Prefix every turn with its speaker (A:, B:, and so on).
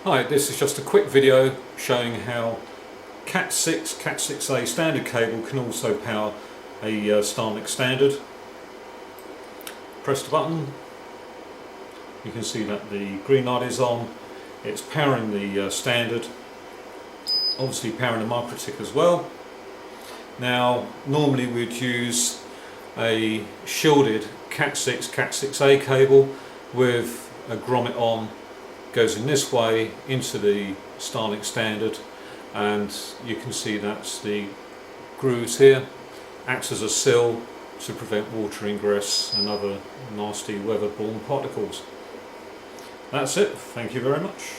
A: Hi, this is just a quick video showing how Cat6, Cat6a standard cable can also power a Starlink Standard. Press the button, you can see that the green light is on. It's powering the Standard, obviously powering the MikroTik as well. Now normally we'd use a shielded Cat6, Cat6a cable with a grommet on. Goes in this way into the Starlink Standard, and you can see that's the grooves here, acts as a sill to prevent water ingress and other nasty weather-borne particles. That's it, thank you very much.